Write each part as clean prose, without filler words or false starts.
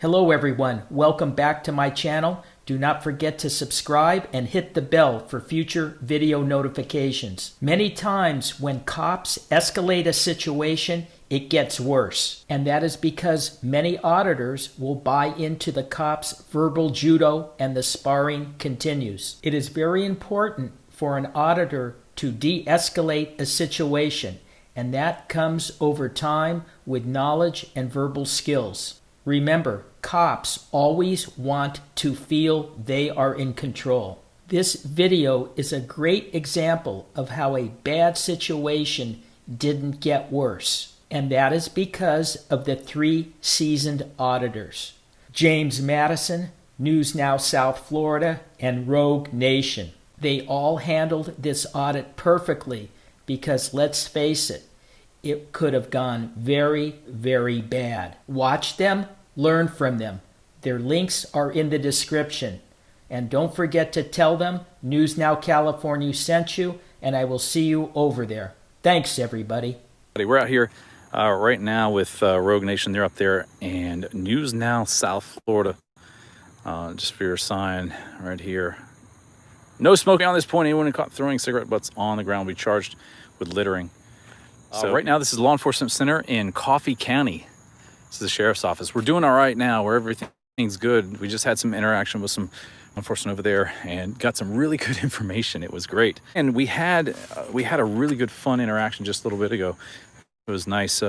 Hello everyone, welcome back to my channel. Do not forget to subscribe and hit the bell for future video notifications. Many times when cops escalate a situation, it gets worse. And that is because many auditors will buy into the cops' verbal judo and the sparring continues. It is very important for an auditor to de-escalate a situation, and that comes over time with knowledge and verbal skills. Remember, cops always want to feel they are in control. This video is a great example of how a bad situation didn't get worse. And that is because of the 3 seasoned auditors. James Madison, News Now South Florida, and Rogue Nation. They all handled this audit perfectly because, let's face it, it could have gone very, very bad. Watch them, learn from them. Their links are in the description. And don't forget to tell them News Now California sent you, and I will see you over there. Thanks, everybody. We're out here right now with Rogue Nation. They're up there, and News Now South Florida. Just for your sign right here. No smoking on this point. Anyone caught throwing cigarette butts on the ground will be charged with littering. So right now, this is Law Enforcement Center in Coffee County. This is the Sheriff's Office. We're doing all right now where everything's good. We just had some interaction with some law enforcement over there and got some really good information. It was great. And we had a really good fun interaction just a little bit ago. It was nice.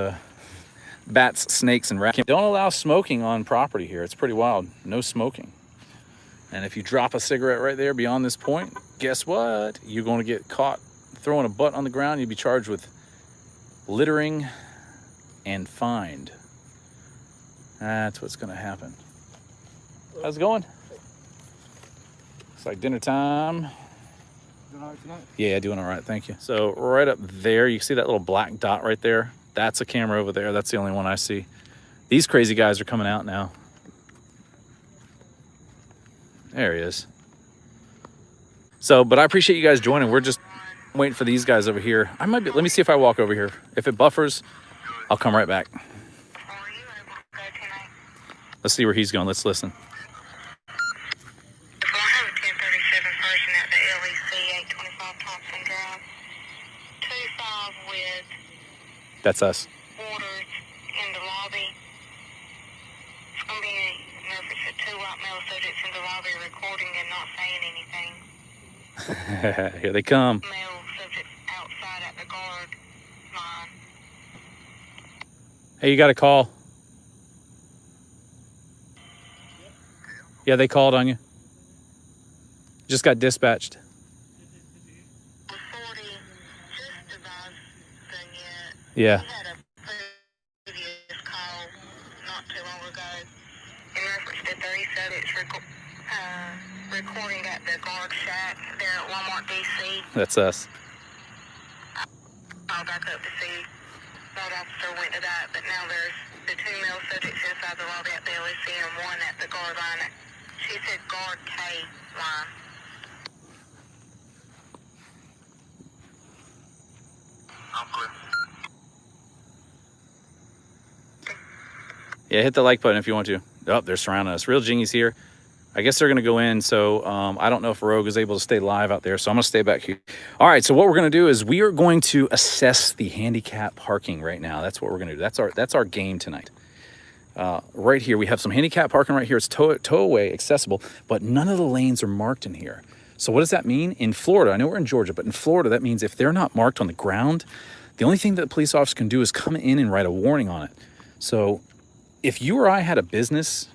Bats, snakes, and rats. Don't allow smoking on property here. It's pretty wild. No smoking. And if you drop a cigarette right there beyond this point, guess what? You're going to get caught throwing a butt on the ground. You'll be charged with littering and fined. That's what's going to happen. How's it going? It's like dinner time. Doing all right tonight? Yeah, doing all right, thank you. So right up there, you see that little black dot right there? That's a camera over there. That's the only one I see. These crazy guys are coming out now. There he is. So, but I appreciate you guys joining. We're just waiting for these guys over here. Let me see if I walk over here. If it buffers, I'll come right back. Let's see where he's going. Let's listen. Well, I have a 1037 person at the LEC 825 Thompson Drive. 25 with That's us. orders in the lobby. It's going to be, it's a 2 white male subjects in the lobby recording and not saying anything. Here they come. Male subjects outside at the guard line. Hey, you got a call? Yeah, they called on you. Just got dispatched. The 40 just advised them yet. Yeah. We had a previous call not too long ago in reference to 30 subjects recording at the guard shack there at Walmart DC. That's us. I'll back up to see what officer went to that, but now there's the 2 male subjects inside the lobby at the LEC and 1 at the guard line. She said guard K line. I'm clear. Yeah, hit the like button if you want to. Oh, they're surrounding us. Real Jingy's here. I guess they're going to go in, so I don't know if Rogue is able to stay live out there, so I'm going to stay back here. All right, so what we're going to do is we are going to assess the handicap parking right now. That's what we're going to do. That's our game tonight. Right here, we have some handicap parking right here. It's tow-away accessible, but none of the lanes are marked in here. So what does that mean? In Florida, I know we're in Georgia, but in Florida, that means if they're not marked on the ground, the only thing that the police officer can do is come in and write a warning on it. So if you or I had a business,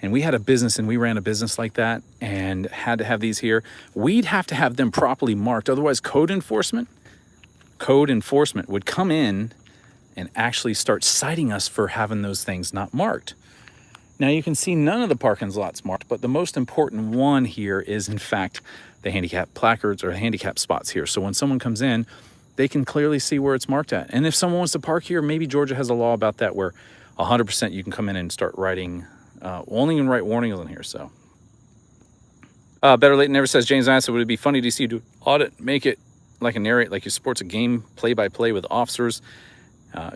and we had a business and we ran a business like that and had to have these here, we'd have to have them properly marked. Otherwise, code enforcement would come in and actually start citing us for having those things not marked. Now you can see none of the parking lots marked, but the most important one here is in fact the handicap placards or handicap spots here. So when someone comes in, they can clearly see where it's marked at. And if someone wants to park here, maybe Georgia has a law about that where 100% you can come in and start writing, only can write warnings on here, so. Better late than never, says James Madison. Would it be funny to see you do audit, make it like a narrate, like you sports a game play-by-play with officers,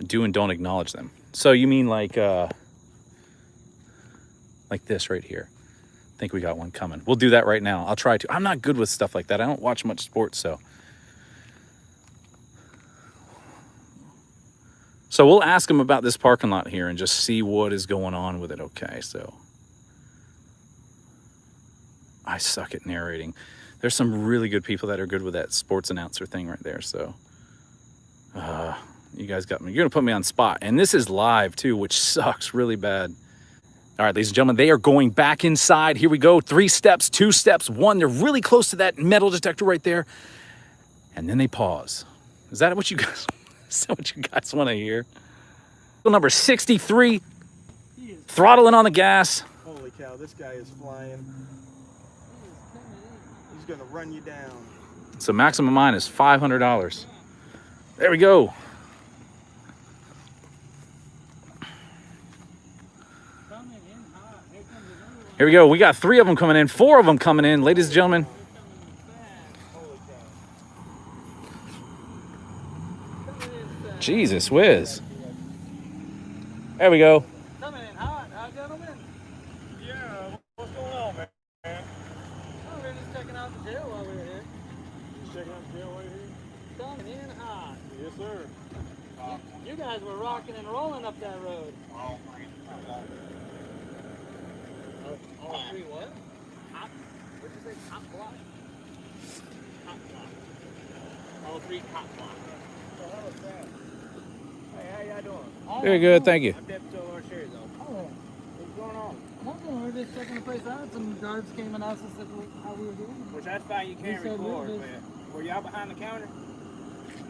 do and don't acknowledge them. So you mean like like this right here. I think we got one coming. We'll do that right now. I'll try to. I'm not good with stuff like that. I don't watch much sports, so we'll ask them about this parking lot here and just see what is going on with it. Okay, so I suck at narrating. There's some really good people that are good with that sports announcer thing right there. So you guys got me. You're gonna put me on spot, and this is live too, which sucks really bad. All right, ladies and gentlemen, they are going back inside. Here we go. 3 steps, 2 steps, 1. They're really close to that metal detector right there, and then they pause. Is that what you guys? Is that what you guys want to hear? Number 63, throttling on the gas. Holy cow, this guy is flying. He's gonna run you down. So maximum mine is $500. There we go. Here we go. We got 3 of them coming in, 4 of them coming in, ladies and gentlemen. Jesus whiz. There we go. Coming in hot, huh, gentlemen? Yeah, what's going on, man? Oh, we were just checking out the jail while we were here. You checking out the jail right here? Coming in hot. Yes, sir. You guys were rocking and rolling up that road. All 3 what? Hot? What'd you say? Hot block? Hot block. All 3 hot blocks. Hey, how y'all doing? Very good, thank you. I'm Deputy Lawrence Sherry, though. Oh, What's going on? nothing. We're just checking the place out. Some guards came and asked us how we were doing. Which that's fine, you can't said record, we- but were y'all behind the counter?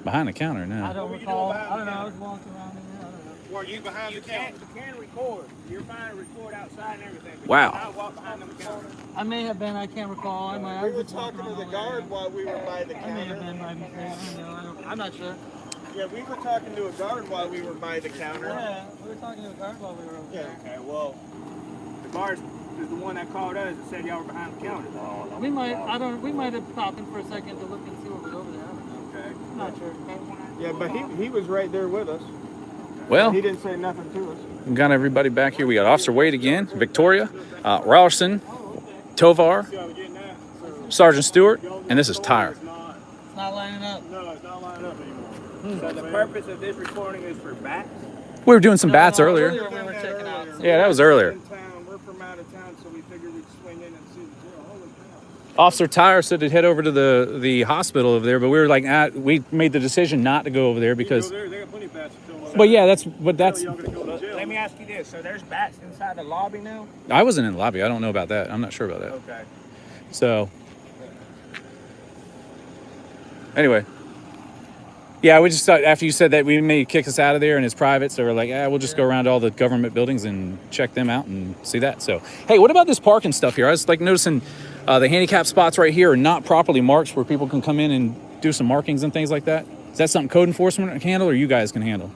Behind the counter I now. don't were you recall. doing behind I don't the know. I counter? was walking around in there. I don't know. Were you behind the counter? You can record. You're fine to record outside and everything. But Wow. You cannot walk behind the counter. I may have been. I can't recall. I might. We were talking to the guard while we were by the I may have counter. been by mistake. I don't know. I'm not sure. Yeah, we were talking to a guard while we were by the counter. Yeah, we were talking to a guard while we were over Yeah, there. okay, well, the guard is the one that called us and said y'all were behind the counter. We might. I don't. We might have stopped in for a second to look and see what was over there. I don't know. Okay. I'm not sure. Yeah, but he was right there with us. Well, He didn't say nothing to us. we got everybody back here. We got Officer Wade again, Victoria, Rowerson, Tovar, Sergeant Stewart, and this is Tyre. It's not lining up. No, it's not lining up anymore. So the purpose of this recording is for bats? We were doing some bats No, earlier. we were checking out. Yeah, that was earlier. In town, we're from out of town, so we figured we'd swing in and see the jail. Holy cow. Officer Tyre said to head over to the hospital over there, but we were like, we made the decision not to go over there because. They got plenty of bats to kill. But yeah, that's. Let me ask you this. So there's bats inside the lobby now? I wasn't in the lobby. I don't know about that. I'm not sure about that. Okay. So. Anyway. Yeah, we just thought after you said that we may kick us out of there and it's private, so we're like, we'll just go around to all the government buildings and check them out and see that. So, hey, what about this parking stuff here? I was like noticing the handicap spots right here are not properly marked where people can come in and do some markings and things like that. Is that something code enforcement can handle or you guys can handle?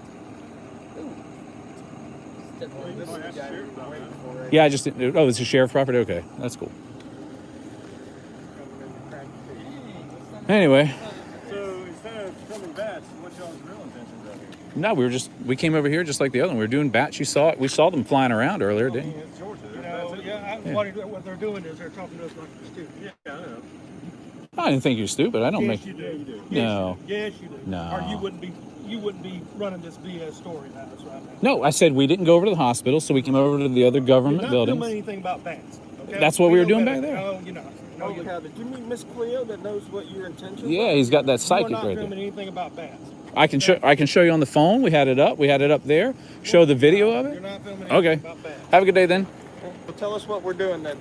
Yeah, I just, oh, it's a sheriff property? Okay, that's cool. Anyway. So instead of filming bats, what's y'all's real intentions out here? No, we came over here just like the other one. We were doing bats. You saw it. We saw them flying around earlier, didn't you? It's Georgia. What they're doing is they're talking to us like we're stupid. Yeah, I know. I didn't think you were stupid. I don't Yes, make. you do. No. Yes, you do. No. Or you wouldn't be running this BS story now. That's right now. No, I said we didn't go over to the hospital, so we came over to the other government You're not buildings. doing anything about bats. Okay? That's what we were know doing better. back there. No, you're not. No, Holy you're cow, not. did you meet Miss Cleo that knows what your intentions Yeah, are? he's got that You're psychic not right filming there. anything about bats. I can show you on the phone. We had it up. We had it up there. Show the video of You're it. not filming Okay. anything about bats. Have a good day then. Well, tell us what we're doing then.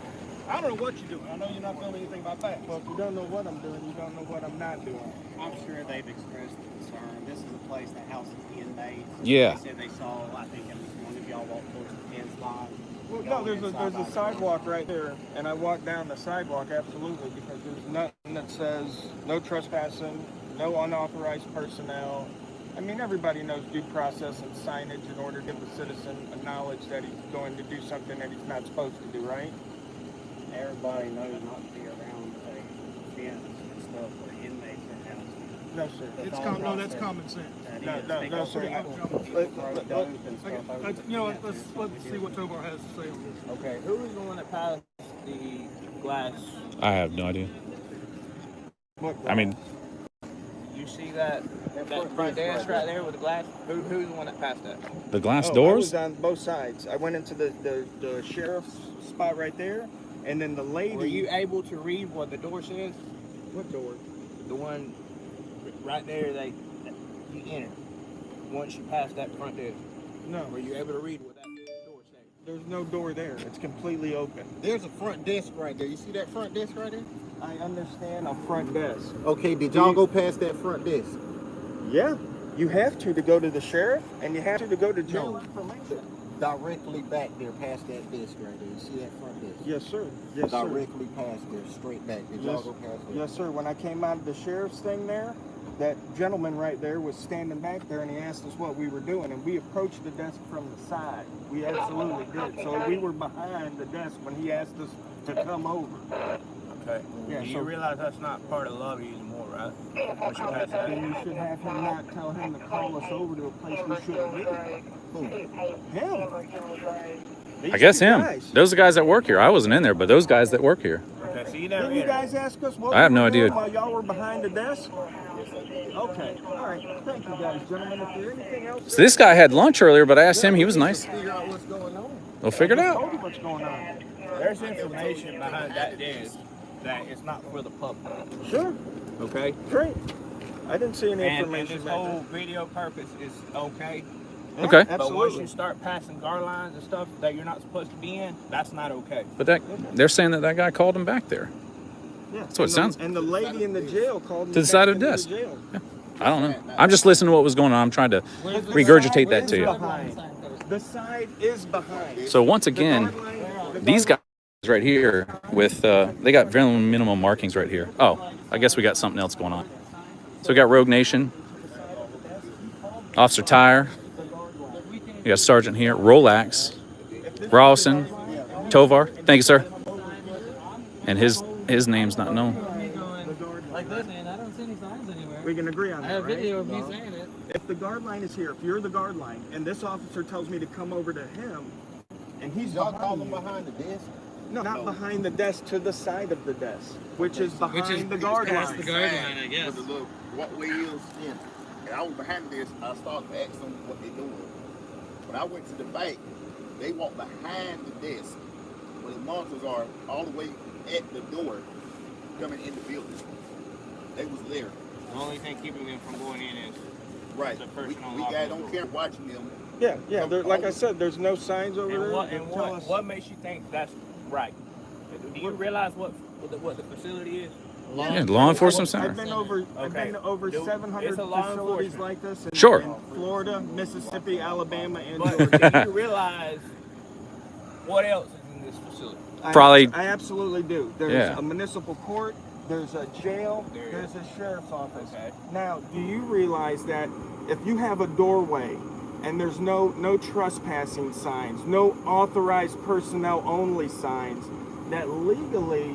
I don't know what you're doing. I know you're not filming anything about bats. Well, if you don't know what I'm doing, you don't know what I'm not doing. I'm sure they've expressed concern. This is a place that houses inmates. Yeah. They said they saw, I think, at least one of y'all walked towards the fence line. Well, no, there's a sidewalk right there, and I walk down the sidewalk absolutely because there's nothing that says no trespassing, no unauthorized personnel. I mean, everybody knows due process and signage in order to give the citizen a knowledge that he's going to do something that he's not supposed to do, right? Everybody knows not to be around a fence and stuff where inmates are housed. No, sir. It's no, that's common sense. No, sir. You know, let's see what Tovar has to say on this. Okay, who was the one that passed the glass? I have no idea. I mean, You see that front desk right there with the glass? Who's the one that passed that? the glass I doors? was on both sides. I went into the sheriff's spot right there, and then the lady. Were you able to read what the door says? What door? The one right there that you enter. Once you pass that front desk. No. Were you able to read what that door said? There's no door there. It's completely open. There's a front desk right there. You see that front desk right there? I understand a front desk. Okay, did y'all go past that front desk? Yeah. You have to go to the sheriff, and you have to go to jail No. information. Directly back there past that desk right there. You see that front desk? Yes, sir. Yes, sir. Directly past there, straight back. Did y'all Yes. go past there? Yes, sir. When I came out of the sheriff's thing there, that gentleman right there was standing back there, and he asked us what we were doing, and we approached the desk from the side. We absolutely did. So we were behind the desk when he asked us to come over. Okay. Yeah, Do you so- realize that's not part of the lobby anymore, right? Once you pass that. Then you should have him not tell him to call us over to a place we shouldn't be. Who? Him. I guess These him. guys. Those are the guys that work here. I wasn't in there, but those guys that work here. Okay, so you never Didn't you entered. guys ask us what I have we no were doing idea. while y'all were behind the desk? Okay. All right. Thank you guys, gentlemen. If there's anything else... So this guy had lunch earlier, but I asked him. He was nice. Figure out what's going on. We'll figure it I out. told you what's going on. There's information behind that desk that it's not for the public. Sure. Okay? Great. I didn't see any And information this back whole there. video purpose is okay. Yeah, Okay. But once Absolutely. you start passing guard lines and stuff that you're not supposed to be in, that's not okay. But they're saying that guy called him back there. Yeah. That's what it And sounds- And the lady in the jail called me To the side back of the into desk. jail. I don't know. I'm just listening to what was going on. I'm trying to regurgitate that to you. Behind. The side is behind. So once The again, guard line- the these guard- guys right here with they got very minimal markings right here. Oh, I guess we got something else going on. So we got Rogue Nation, Officer Tyre, we got Sergeant here, Rolex, Rawson, Tovar. Thank you, sir. And his name's not known. Like this, man, I don't see any signs anywhere. We can agree on I that, have right? video of me saying it. If the guard line is here, if you're the guard line, and this officer tells me to come over to him, and he's Y'all behind call them you- behind the desk? No, not behind the desk, to the side of the desk, which is behind Which is the guard past line. the guard line, I guess. With the little walkway is in. And I was behind this, I started to ask them what they doing. When I went to the bank, they walked behind the desk where the monitors are all the way at the door coming in the building. They was there. The only thing keeping them from going in is Right. The person on We lock got it the on door. camera watching them. Yeah, yeah. Like I said, there's no signs over there. that tell us- what makes you think that's right? Do you realize what the facility is? Yeah, law enforcement I've center. been over. I've Okay. been to over Dude, 700 it's a law facilities enforcement. like this. In, Sure. In Florida, Mississippi, Alabama, and But Georgia. do you realize what else is in this facility? Probably- I absolutely do. There's Yeah. a municipal court. There's a jail. There There's is. a sheriff's office. Okay. Now, do you realize that if you have a doorway and there's no trespassing signs, no authorized personnel only signs, that legally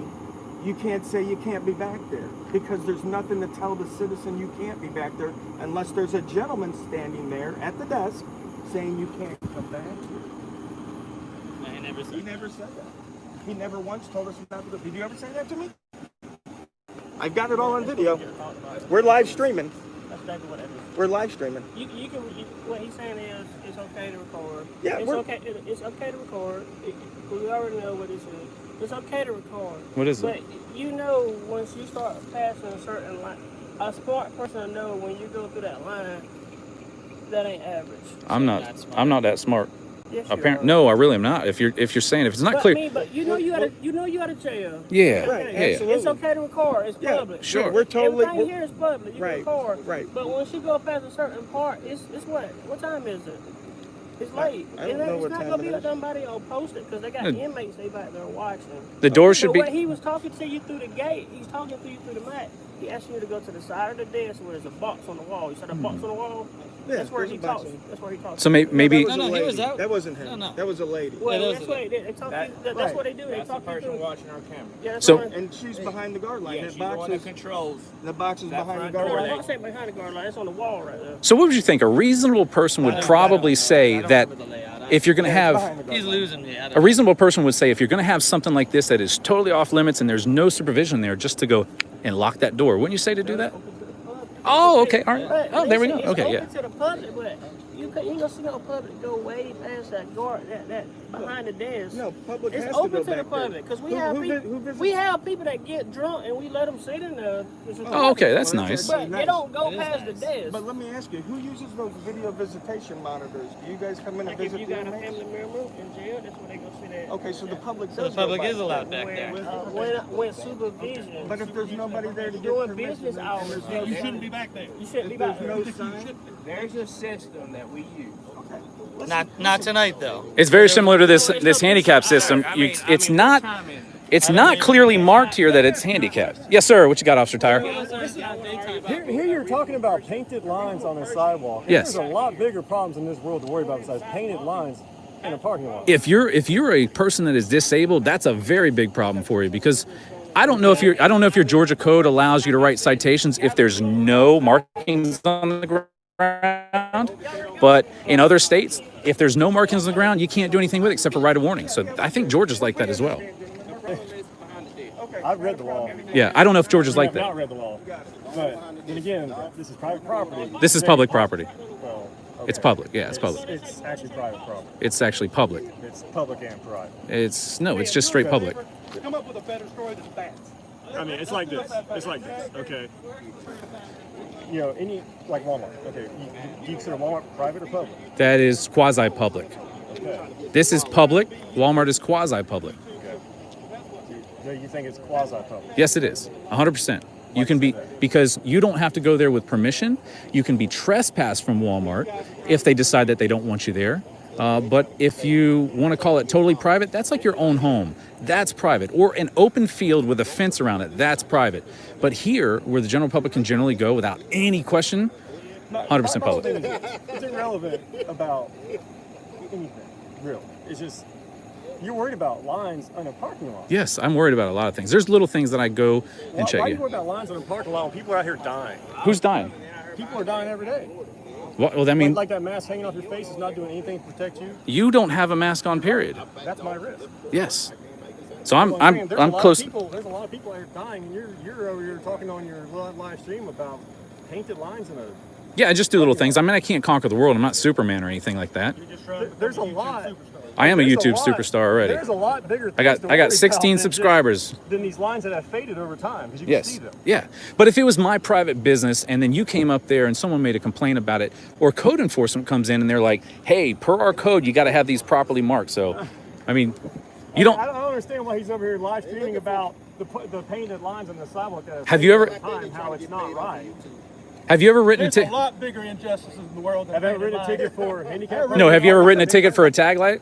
you can't say you can't be back there because there's nothing to tell the citizen you can't be back there unless there's a gentleman standing there at the desk saying you can't come back here. I never He said never said that. He never once told us not to. Did you ever say that to me? I've got it all on video. We're live streaming. That's exactly what it is. We're live streaming. What he's saying is it's okay to record. Yeah, it's okay. It's okay to record. We already know what this is. It's okay to record. What is But it? you know, once you start passing a certain line, a smart person will know when you go through that line, that ain't average. I'm not that smart. Yes, you Apparently, are. no, I really am not. If you're saying if it's not But clear, but you know you got a jail. yeah, Right, yeah. absolutely. It's okay to record. It's Yeah, public. sure. We're totally. Everything here is public. You Right, can record. right. But once you go past a certain part, it's what? What time is it? It's late. I don't know it's what not time gonna it be is. somebody will post it because they got Yeah. inmates they back there watching. The door should So be. when he was talking to you through the gate, he's talking to you through the mat. He asked you to go to the side of the desk where there's a box on the wall. You saw that box on the wall? That's where there's he a talks. bathroom. That's where he talks. So maybe That was a he lady. was out. That wasn't him. No. That was a lady. Well, Yeah, that's what they did. They talk. That's right. what they do. They That's the talk you person through. watching our camera. Yeah, that's So- what And she's behind the guard line. Yeah, That she's the one box that is controls. the box is that behind the front guard door. No, line. the box ain't behind the guard line. It's on the wall right there. So what would you think? A reasonable person would probably say that if you're going to have Behind the guard He's line. losing me. I don't a reasonable person would say if you're going to have something like this that is totally off limits and there's no supervision there, just to go and lock that door. Wouldn't you say to do that? Oh, okay. All right. But Oh, there we go. it's Okay, open yeah. to the public, but you ain't gonna see no public go way past that guard, that behind the desk. No, public It's has open to to go the back there. public because we Who- have who people. vi- who visits- We have people that get drunk and we let them sit in there. Oh, okay. That's Well, nice. But they don't go It is past the nice. desk. But let me ask you, who uses those video visitation monitors? Do you guys come in and Like if visit you the got a inmates? family member in jail, that's where they go sit at. Okay, so the public So does the public go by is allowed there. back there. When supervision. But if there's nobody there to get Doing permission, business and hours, there's no You sign- shouldn't be back there. You shouldn't be if back there's there. no sign, There's a system that we use. Not tonight though. It's very similar to this handicap system. It's not clearly marked here that it's handicapped. Yes, sir. What you got, Officer Tyre? Here you're talking about painted lines on the sidewalk. Yes. There's a lot bigger problems in this world to worry about besides painted lines in a parking lot. If you're a person that is disabled, that's a very big problem for you because I don't know if your Georgia code allows you to write citations if there's no markings on the ground. But in other states, if there's no markings on the ground, you can't do anything with it except for write a warning. So I think Georgia's like that as well. I've read the law. Yeah, I don't know if Georgia's like I've not that. read the law. But then again, this is private property. This is public property. Well, It's public. Yeah, it's public. It's actually private property. It's actually public. It's public and private. It's just straight public. Come up with a better story than bats. I mean, it's like this. It's like this. Okay. You know, like Walmart. Okay. Do you consider Walmart private or public? That is quasi-public. Okay. This is public. Walmart is quasi-public. Okay. So you think it's quasi-public? Yes, it is. 100%. You can be, because you don't have to go there with permission. You can be trespassed from Walmart if they decide that they don't want you there. But if you want to call it totally private, that's like your own home. That's private. Or an open field with a fence around it, that's private. But here, where the general public can generally go without any question, 100% public. It's irrelevant about anything, really. It's just, you're worried about lines on a parking lot. Yes, I'm worried about a lot of things. There's little things that I go and Why check. are you Yeah. worried about lines on a parking lot when people are out here dying? Who's dying? People are dying every day. Well, I mean, Like that mask hanging off your face is not doing anything to protect you. you don't have a mask on, period. That's my risk. Yes. So I'm There's a lot close. of people, there's a lot of people out here dying, and you're over here talking on your live stream about painted lines in a. Yeah, I just do little things. I mean, I can't conquer the world. I'm not Superman or anything like that. There's a lot. I am a There's YouTube lot- superstar already. There's a lot bigger. I got things to worry 16 about subscribers. than these lines that have faded over time because you Yes. can see them. Yeah. But if it was my private business and then you came up there and someone made a complaint about it, or code enforcement comes in and they're like, hey, per our code, you got to have these properly marked. So, I mean, you don't. I don't understand why he's over here live streaming about the painted lines on the sidewalk. That Have you ever- time, how it's not right? Have you ever written a There's a ticket? lot bigger injustices in the world than Have you ever painted written a ticket lines. for handicap? No. Have you ever written a ticket for a tag light?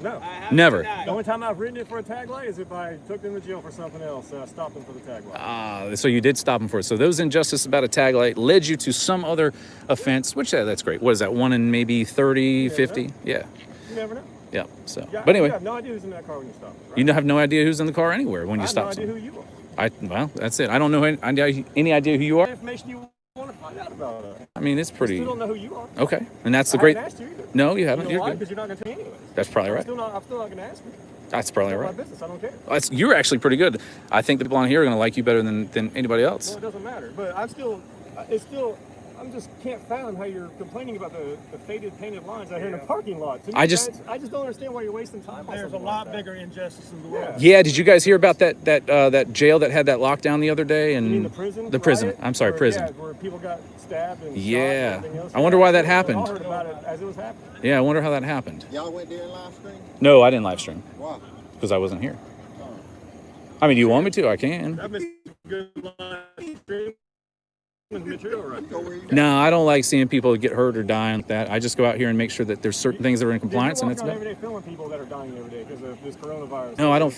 No. Never. The only time I've written it for a tag light is if I took them to jail for something else. I stopped them for the tag light. So you did stop them for it. So those injustices about a tag light led you to some other offense, which that's great. What is that? 1 in maybe 30, 50? Yeah. You never know. Yeah. So, Yeah, but anyway, you have no idea who's in that car when you stop. Right? you have no idea who's in the car anywhere when I you have stop no idea someone. who you are. Well, that's it. I don't know any idea who you are. What information you want to find out about us? I mean, it's I pretty. still don't know who you are. Okay, and that's the I great. haven't asked you either. No, you haven't. You know You're why? good. Because you're not going to tell me anyway. That's probably right. I'm still not going to ask you. That's probably It's not right. my business. I don't care. You're actually pretty good. I think the people on here are going to like you better than anybody Well, else. it doesn't matter. But I'm just can't fathom how you're complaining about the faded painted lines out here in a parking lot. To me, I just don't understand why you're wasting time on There's a something lot like that. bigger injustice in the world. Yeah. Did you guys hear about that jail that had that lockdown the other day? And You mean the prison? The prison. riot? I'm sorry, Where- prison. Yeah, where people got stabbed and shot Yeah. and everything else. I wonder why that I happened. all heard about it as it was happening. Yeah, I wonder how that happened. Y'all went there and live stream? No, I didn't live stream Why? because I wasn't here. I mean, do you want me to? I can. That missed a good live stream. material right. No, I don't like seeing people get hurt or die like that. I just go out here and make sure that there's certain things that are in compliance, and that's about about every day filming people that are dying every day because of this coronavirus. No, I don't.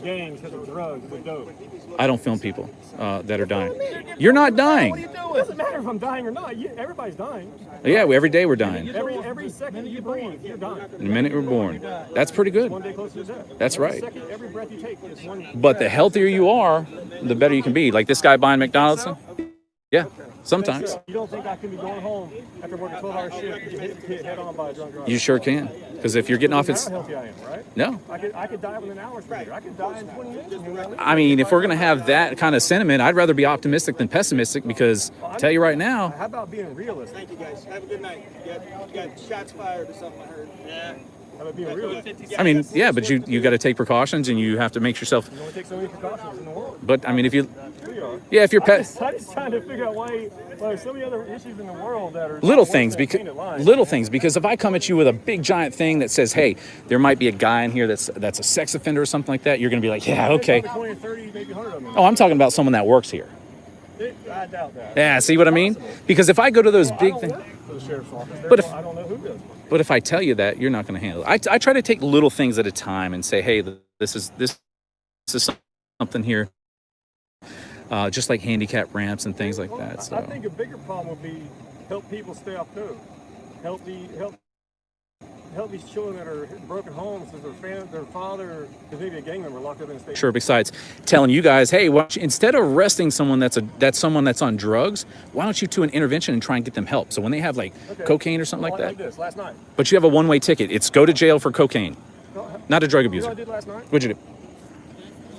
Gangs, because of drugs, because of dope. I don't film people that are dying. You're not dying. It doesn't matter if I'm dying or not. Everybody's dying. Yeah, every day we're dying. Every second you breathe, you're dying. The minute we're born. That's pretty good. One day closer to death. That's right. Every breath you take is one. But the healthier you are, the better you can be. Like this guy buying McDonald's. Yeah, sometimes. You don't think I can be going home after working a 12-hour shift and hit head on by a drunk driver? You sure can. Because if you're getting off, it's... How healthy I am, right? No. I could die within hours from here. I could die in 20 minutes. You know what I mean? I mean, if we're going to have that kind of sentiment, I'd rather be optimistic than pessimistic because I'll tell you right now... How about being realistic? Thank you, guys. Have a good night. You got shots fired or something, I heard. Yeah. How about being realistic? I mean, yeah, but you got to take precautions and you have to make yourself... You only take so many precautions in the world. But, I mean, if you... Yeah, if you're I'm just trying to figure out why there's so many other issues in the world that are little things because if I come at you with a big giant thing that says, hey, there might be a guy in here that's a sex offender or something like that, you're going to be like, yeah, okay. 20 or 30, maybe 100 of them. Oh, I'm talking about someone that works here. I doubt that. Yeah, see what I mean? Because if I go to those big things, but I don't know who does. But if I tell you that, you're not going to handle it. I try to take little things at a time and say, hey, this is something here. Just like handicap ramps and things like that. So. I think a bigger problem would be help people stay off code. Help these children that are in broken homes because their father is maybe a gang member locked up in a state. Sure. Besides telling you guys, hey, instead of arresting someone that's someone that's on drugs, why don't you do an intervention and try and get them help? So when they have like cocaine or something like that. This last night. But you have a one-way ticket. It's go to jail for cocaine, not a drug abuser. You know what I did last night? What'd you do?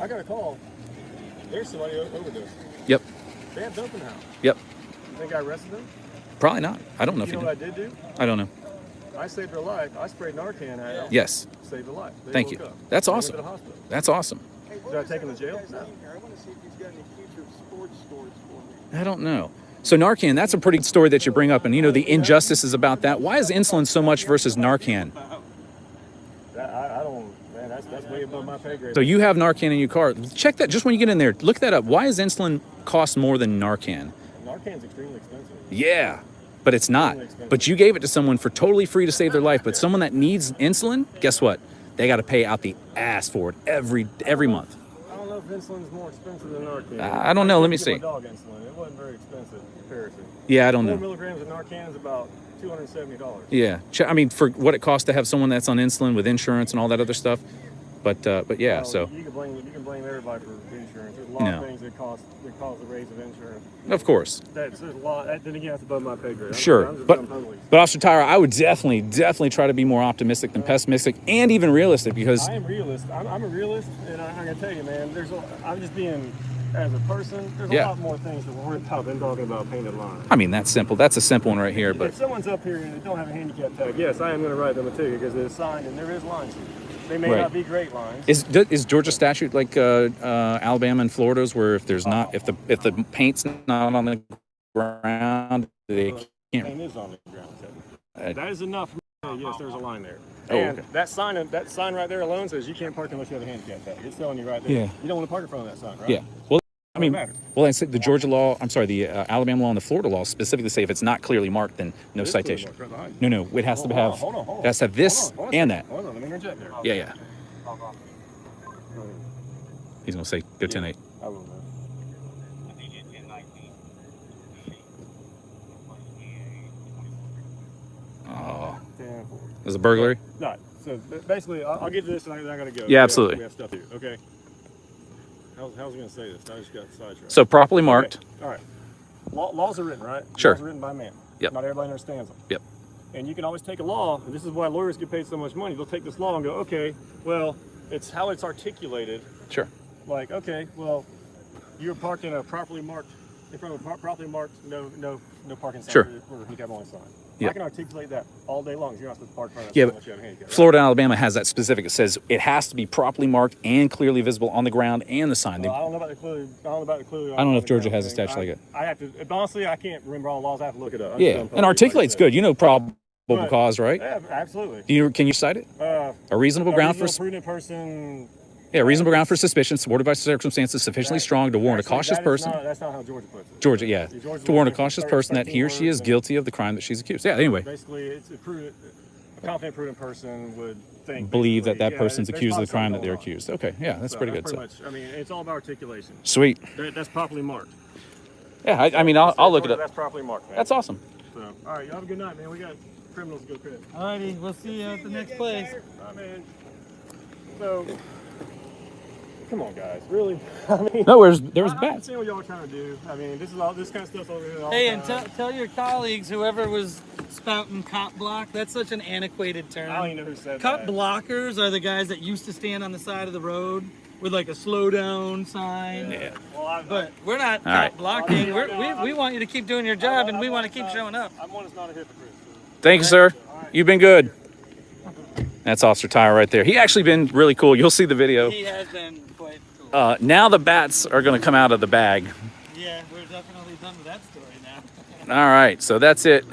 I got a call. There's somebody overdosed. Yep. They had dope in the house. Yep. You think I arrested them? Probably not. I don't know if you you know did. what I did do? I don't know. I saved their life. I sprayed Narcan at them. Yes. Saved their life. They Thank you. woke up. That's They awesome. went to the hospital. That's awesome. Did I take them to jail? No. I want to see if he's got any future sports stories for me. I don't know. So Narcan, that's a pretty good story that you bring up. And you know, the injustices about that. Why is insulin so much versus Narcan? I don't, man, that's way above my pay grade. So you have Narcan in your car. Check that just when you get in there. Look that up. Why is insulin cost more than Narcan? Narcan's extremely expensive. Yeah, but it's not. But you gave it to someone for totally free to save their life. But someone that needs insulin, guess what? They got to pay out the ass for it every month. I don't know if insulin's more expensive than Narcan. I don't know. Let me see. My dog insulin. It wasn't very expensive in comparison. Yeah, I don't know. 4 milligrams of Narcan is about $270. Yeah, I mean, for what it costs to have someone that's on insulin with insurance and all that other stuff. But yeah, well, so you can blame everybody for insurance. There's a lot of things that cause the raise of insurance. Of course. There's a lot. Then again, that's above my pay grade. Sure, but Officer Tyra, I would definitely try to be more optimistic than pessimistic and even realistic because I am realist. I'm a realist, and I'm gonna tell you, man. I'm just being. As a person, there's a lot more things to worry about than talking about painted lines. I mean, that's simple. That's a simple one right here. But if someone's up here and they don't have a handicap tag, yes, I am going to write them a ticket because it's signed and there is lines here. They may not be great lines. Is Georgia statute like Alabama and Florida's, where if there's not if the paint's not on the ground, they can't. Paint is on the ground. That is enough. Yes, there's a line there. Oh, and okay. that sign right there alone says you can't park unless you have a handicap tag. It's telling you right there. Yeah. You don't want to park in front of that sign, right? Yeah. I said the Georgia law. I'm sorry, the Alabama law and the Florida law specifically say if it's not clearly marked, then no citation. No, it has to have. It has to have this and that. Hold on, let me interject there. Yeah. He's gonna say go 10-8. I will. Oh. There's a burglary? No. So basically, I'll get to this and I gotta go. Yeah, absolutely. We have stuff to do. Okay. How's I going to say this? I just got sidetracked. So properly marked. Okay. All right. Laws are written, right? Sure. Laws are written by man. Yep. Not everybody understands them. Yep. And you can always take a law, and this is why lawyers get paid so much money. They'll take this law and go, okay, well, it's how it's articulated. Sure. Like, okay, well, you're parked in a properly marked, in front of a properly marked no parking sign. Sure. Or handicap only sign. Yep. I can articulate that all day long. You're not supposed to park in front of Yeah, unless you have a handicap. Florida and Alabama has that specific. It says it has to be properly marked and clearly visible on the ground and the sign. Well, I don't know about the clearly. I don't know if Georgia has a statute like it. I have to. Honestly, I can't remember all the laws. I have to look it up. Yeah, and articulate's good. You know, probable cause, right? Yeah, absolutely. Can you cite it? A reasonable ground for prudent person Yeah, reasonable ground for suspicion, supported by circumstances sufficiently strong to warrant a cautious person. That's not how Georgia puts it. Georgia, yeah. Georgia's To warn a looking for cautious person that he or she is 13 guilty of the crime that she's accused. Yeah, anyway. Basically, it's a confident, prudent person would think. Believe that basically, person's there's accused of the probably crime that they're something accused. Okay, yeah, that's pretty good. Pretty much. I mean, it's all about articulation. Sweet. That's properly marked. Yeah, I mean, I'll look it up. That's properly marked, man. That's awesome. So, all right, you have a good night, man. We got criminals to go crib. Alrighty, we'll see you at the next place. All right, man. So, come on, guys. Really? I mean, No, there's I bats. understand what y'all are trying to do. I mean, this kind of stuff's over here all Hey, the and time. tell your colleagues, whoever was spouting cop block, that's such an antiquated term. I don't even know who said Cop that. blockers are the guys that used to stand on the side of the road with like a slow down sign. Yeah. Well, But we're not All cop right. blocking. We want you to keep doing your job, and we want to keep showing up. I'm one that's not a hypocrite. Thank you, sir. You've been good. That's Officer Tyler right there. He actually been really cool. You'll see the video. He has been quite cool. Now the bats are going to come out of the bag. Yeah, we're definitely done with that story now. All right, so that's it.